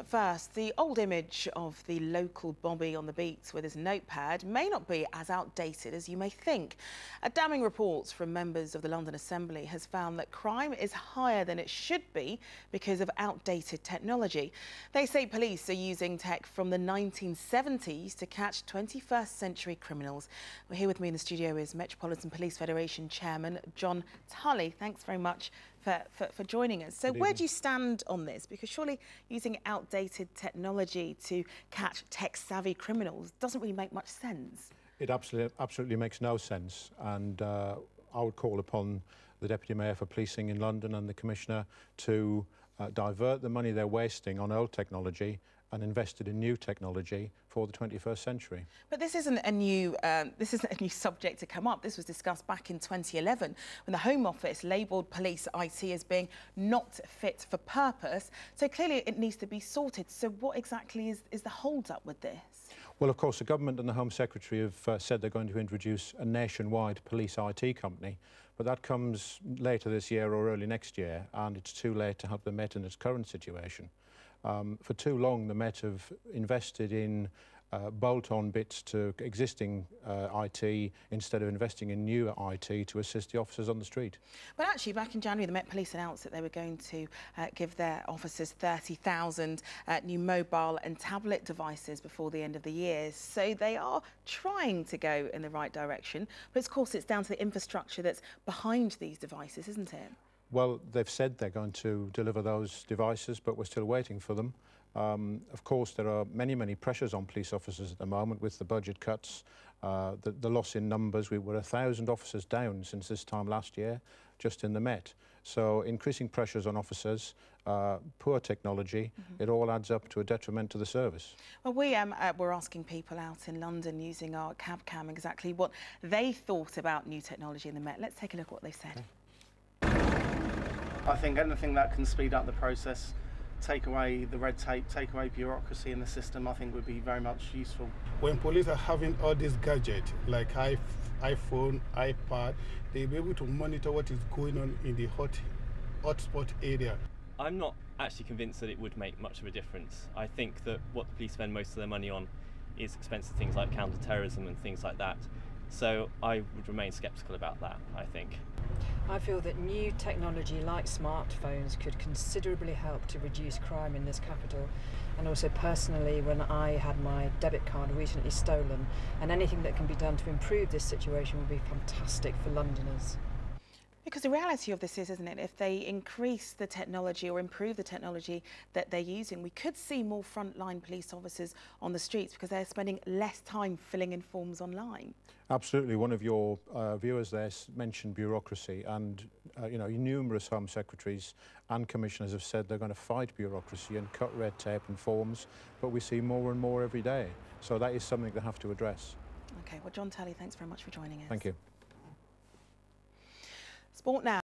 But first, the old image of the local Bobby on the beat with his notepad may not be as outdated as you may think. A damning report from members of the London Assembly has found that crime is higher than it should be because of outdated technology. They say police are using tech from the 1970s to catch 21st century criminals. Well, here with me in the studio is Metropolitan Police Federation Chairman John Tully. Thanks very much for joining us. So where do you stand on this? Because surely using outdated technology to catch tech-savvy criminals doesn't really make much sense. It absolutely makes no sense, and I would call upon the Deputy Mayor for Policing in London and the Commissioner to divert the money they're wasting on old technology and invest it in new technology for the 21st century. But this isn't a new subject to come up. This was discussed back in 2011 when the Home Office labelled police IT as being not fit for purpose. So clearly it needs to be sorted. So what exactly is the hold-up with this? Well, of course, the government and the Home Secretary have said they're going to introduce a nationwide police IT company, but that comes later this year or early next year, and it's too late to help the Met in its current situation. For too long, the Met have invested in bolt-on bits to existing IT instead of investing in new IT to assist the officers on the street. But actually, back in January, the Met Police announced that they were going to give their officers 30,000 new mobile and tablet devices before the end of the year. So they are trying to go in the right direction. But of course, it's down to the infrastructure that's behind these devices, isn't it? Well, they've said they're going to deliver those devices, but we're still waiting for them. Of course, there are many pressures on police officers at the moment with the budget cuts, the loss in numbers. We were 1,000 officers down since this time last year, just in the Met. So increasing pressures on officers, poor technology, it all adds up to a detriment to the service. Well, we're asking people out in London using our cab cam exactly what they thought about new technology in the Met. Let's take a look at what they said. Okay. I think anything that can speed up the process, take away the red tape, take away bureaucracy in the system, I think would be very much useful. When police are having all these gadgets like iPhone, iPad, they'll be able to monitor what is going on in the hotspot area. I'm not actually convinced that it would make much of a difference. I think that what the police spend most of their money on is expensive things like counter-terrorism and things like that. So I would remain sceptical about that, I think. I feel that new technology like smartphones could considerably help to reduce crime in this capital. And also personally, when I had my debit card recently stolen, and anything that can be done to improve this situation would be fantastic for Londoners. Because the reality of this is, isn't it, if they increase the technology or improve the technology that they're using, we could see more frontline police officers on the streets because they're spending less time filling in forms online. Absolutely. One of your viewers there mentioned bureaucracy, and you know, numerous Home Secretaries and Commissioners have said they're going to fight bureaucracy and cut red tape and forms, but we see more and more every day. So that is something they have to address. OK, well, John Tully, thanks very much for joining us. Thank you. Sport now.